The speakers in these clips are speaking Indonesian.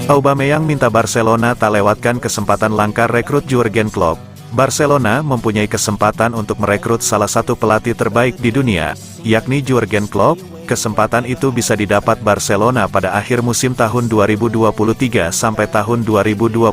Aubameyang minta Barcelona tak lewatkan kesempatan langka rekrut Jurgen Klopp. Barcelona mempunyai kesempatan untuk merekrut salah satu pelatih terbaik di dunia, yakni Jurgen Klopp. Kesempatan itu bisa didapat Barcelona pada akhir musim tahun 2023 sampai tahun 2024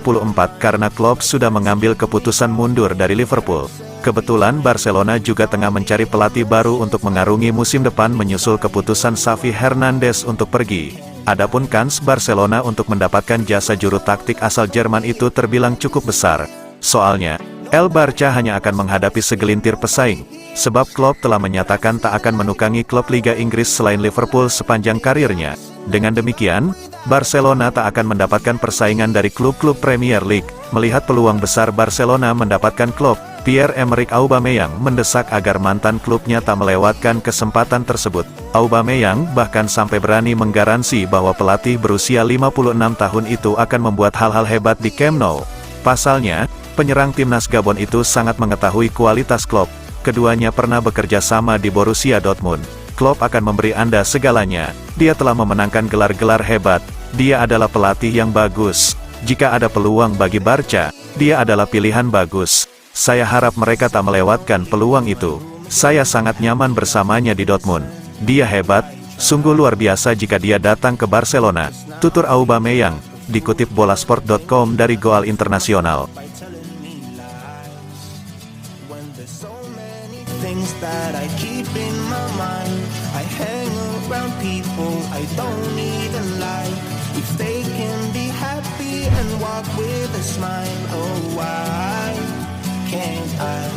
karena Klopp sudah mengambil keputusan mundur dari Liverpool. Kebetulan Barcelona juga tengah mencari pelatih baru untuk mengarungi musim depan menyusul keputusan Xavi Hernandez untuk pergi. Adapun kans Barcelona untuk mendapatkan jasa juru taktik asal Jerman itu terbilang cukup besar. Soalnya, El Barça hanya akan menghadapi segelintir pesaing, sebab Klopp telah menyatakan tak akan menukangi klub Liga Inggris selain Liverpool sepanjang karirnya. Dengan demikian, Barcelona tak akan mendapatkan persaingan dari klub-klub Premier League. Melihat peluang besar Barcelona mendapatkan Klopp, Pierre-Emerick Aubameyang mendesak agar mantan klubnya tak melewatkan kesempatan tersebut. Aubameyang bahkan sampai berani menggaransi bahwa pelatih berusia 56 tahun itu akan membuat hal-hal hebat di Camp Nou. Pasalnya, penyerang timnas Gabon itu sangat mengetahui kualitas Klopp. Keduanya pernah bekerja sama di Borussia Dortmund. Klopp akan memberi Anda segalanya. Dia telah memenangkan gelar-gelar hebat. Dia adalah pelatih yang bagus. Jika ada peluang bagi Barca, dia adalah pilihan bagus. Saya harap mereka tak melewatkan peluang itu. Saya sangat nyaman bersamanya di Dortmund. Dia hebat, sungguh luar biasa jika dia datang ke Barcelona, tutur Aubameyang, dikutip bolasport.com dari Goal Internasional. Things that I keep in my mind, I hang around people I don't even like. If they can be happy and walk with a smile, oh why can't I?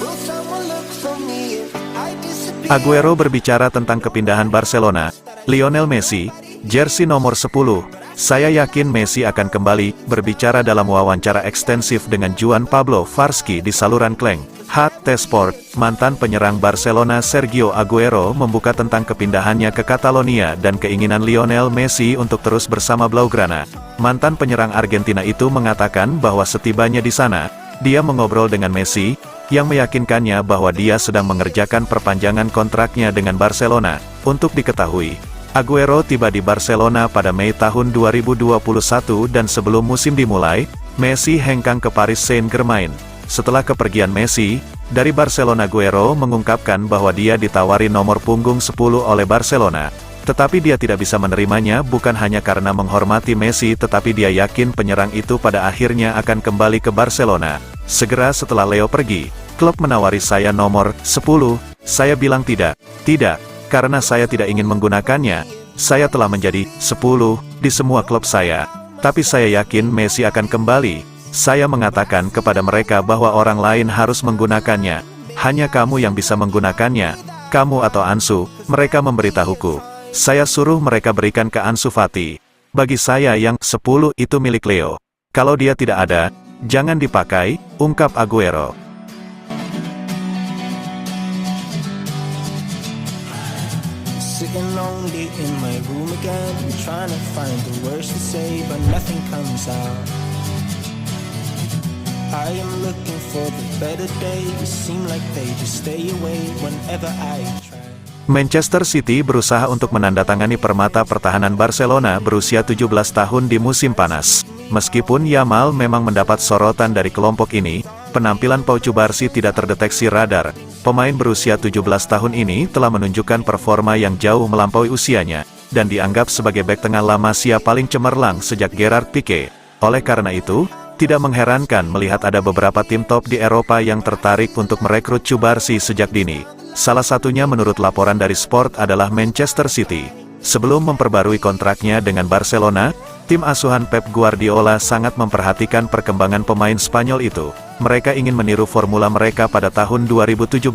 Will someone look for me if I disappear? Aguero berbicara tentang kepindahan Barcelona. Lionel Messi, jersey nomor 10. Saya yakin Messi akan kembali, berbicara dalam wawancara ekstensif dengan Juan Pablo Varsky di saluran Kleng. HT Sport, mantan penyerang Barcelona Sergio Aguero membuka tentang kepindahannya ke Catalonia dan keinginan Lionel Messi untuk terus bersama Blaugrana. Mantan penyerang Argentina itu mengatakan bahwa setibanya di sana, dia mengobrol dengan Messi, yang meyakinkannya bahwa dia sedang mengerjakan perpanjangan kontraknya dengan Barcelona. Untuk diketahui, Aguero tiba di Barcelona pada Mei tahun 2021 dan sebelum musim dimulai, Messi hengkang ke Paris Saint-Germain. Setelah kepergian Messi, dari Barcelona Aguero mengungkapkan bahwa dia ditawari nomor punggung 10 oleh Barcelona. Tetapi dia tidak bisa menerimanya bukan hanya karena menghormati Messi tetapi dia yakin penyerang itu pada akhirnya akan kembali ke Barcelona. Segera setelah Leo pergi, klub menawari saya nomor 10, saya bilang tidak. Karena saya tidak ingin menggunakannya, saya telah menjadi 10 di semua klub saya. Tapi saya yakin Messi akan kembali. Saya mengatakan kepada mereka bahwa orang lain harus menggunakannya. Hanya kamu yang bisa menggunakannya. Kamu atau Ansu, mereka memberitahuku. Saya suruh mereka berikan ke Ansu Fati. Bagi saya yang 10 itu milik Leo. Kalau dia tidak ada, jangan dipakai, ungkap Aguero. Sitting lonely in my room again, trying to find the words to say, but nothing comes out. I am looking for the better days, seem like they just stay away whenever I try. Manchester City berusaha untuk menandatangani permata pertahanan Barcelona berusia 17 tahun di musim panas. Meskipun Yamal memang mendapat sorotan dari kelompok ini, penampilan Pau Cubarsí tidak terdeteksi radar. Pemain berusia 17 tahun ini telah menunjukkan performa yang jauh melampaui usianya, dan dianggap sebagai bek tengah La Masia paling cemerlang sejak Gerard Piqué. Oleh karena itu, tidak mengherankan melihat ada beberapa tim top di Eropa yang tertarik untuk merekrut Cubarsí sejak dini. Salah satunya menurut laporan dari Sport adalah Manchester City. Sebelum memperbarui kontraknya dengan Barcelona, tim asuhan Pep Guardiola sangat memperhatikan perkembangan pemain Spanyol itu. Mereka ingin meniru formula mereka pada tahun 2017,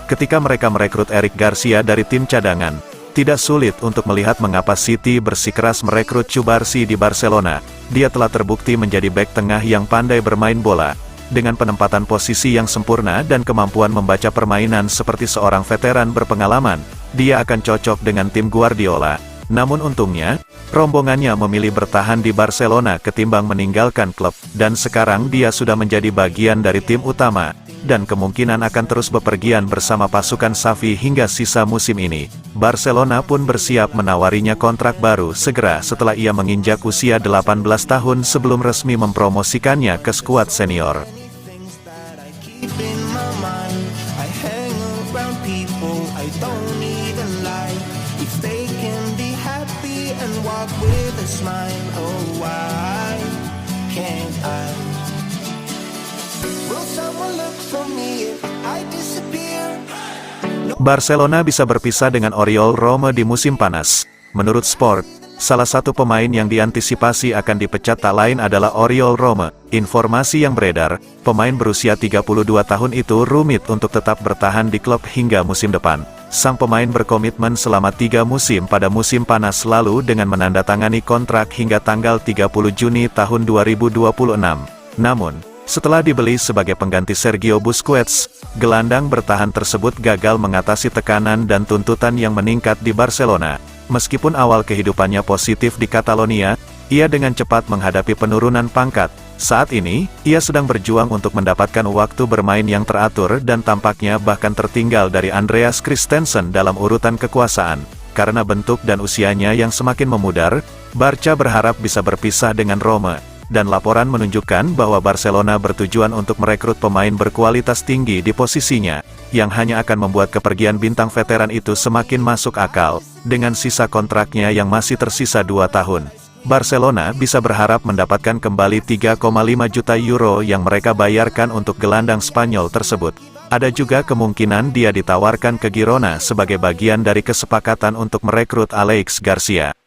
ketika mereka merekrut Eric Garcia dari tim cadangan. Tidak sulit untuk melihat mengapa City bersikeras merekrut Cubarsí di Barcelona. Dia telah terbukti menjadi bek tengah yang pandai bermain bola. Dengan penempatan posisi yang sempurna dan kemampuan membaca permainan seperti seorang veteran berpengalaman, dia akan cocok dengan tim Guardiola. Namun untungnya, rombongannya memilih bertahan di Barcelona ketimbang meninggalkan klub, dan sekarang dia sudah menjadi bagian dari tim utama. dan kemungkinan akan terus bepergian bersama pasukan Xavi hingga sisa musim ini. Barcelona pun bersiap menawarinya kontrak baru segera setelah ia menginjak usia 18 tahun sebelum resmi mempromosikannya ke skuad senior. Things that I keep in my mind. I hang around people I don't even like. If they can be happy and walk with a smile, oh why can't I? Will someone look for me if I disappear? Barcelona bisa berpisah dengan Oriol Romeu di musim panas. Menurut Sport, salah satu pemain yang diantisipasi akan dipecat tak lain adalah Oriol Romeu. Informasi yang beredar, pemain berusia 32 tahun itu rumit untuk tetap bertahan di klub hingga musim depan. Sang pemain berkomitmen selama 3 musim pada musim panas lalu dengan menandatangani kontrak hingga tanggal 30 Juni tahun 2026. Namun, setelah dibeli sebagai pengganti Sergio Busquets, gelandang bertahan tersebut gagal mengatasi tekanan dan tuntutan yang meningkat di Barcelona. Meskipun awal kehidupannya positif di Catalonia, ia dengan cepat menghadapi penurunan pangkat. Saat ini, ia sedang berjuang untuk mendapatkan waktu bermain yang teratur dan tampaknya bahkan tertinggal dari Andreas Christensen dalam urutan kekuasaan. Karena bentuk dan usianya yang semakin memudar, Barca berharap bisa berpisah dengan Romeu. Dan laporan menunjukkan bahwa Barcelona bertujuan untuk merekrut pemain berkualitas tinggi di posisinya, yang hanya akan membuat kepergian bintang veteran itu semakin masuk akal, dengan sisa kontraknya yang masih tersisa 2 tahun. Barcelona bisa berharap mendapatkan kembali 3,5 juta euro yang mereka bayarkan untuk gelandang Spanyol tersebut. Ada juga kemungkinan dia ditawarkan ke Girona sebagai bagian dari kesepakatan untuk merekrut Alex Garcia.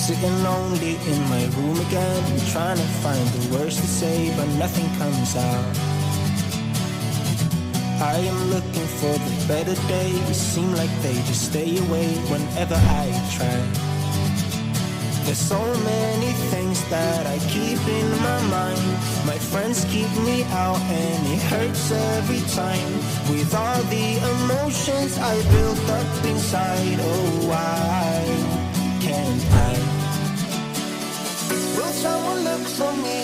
Sitting lonely in my room again, trying to find the words to say, but nothing comes out. I am looking for the better days, seem like they just stay away whenever I try. There's so many things that I keep in my mind. My friends keep me out and it hurts every time. With all the emotions I built up inside, oh why can't I? Will someone look for me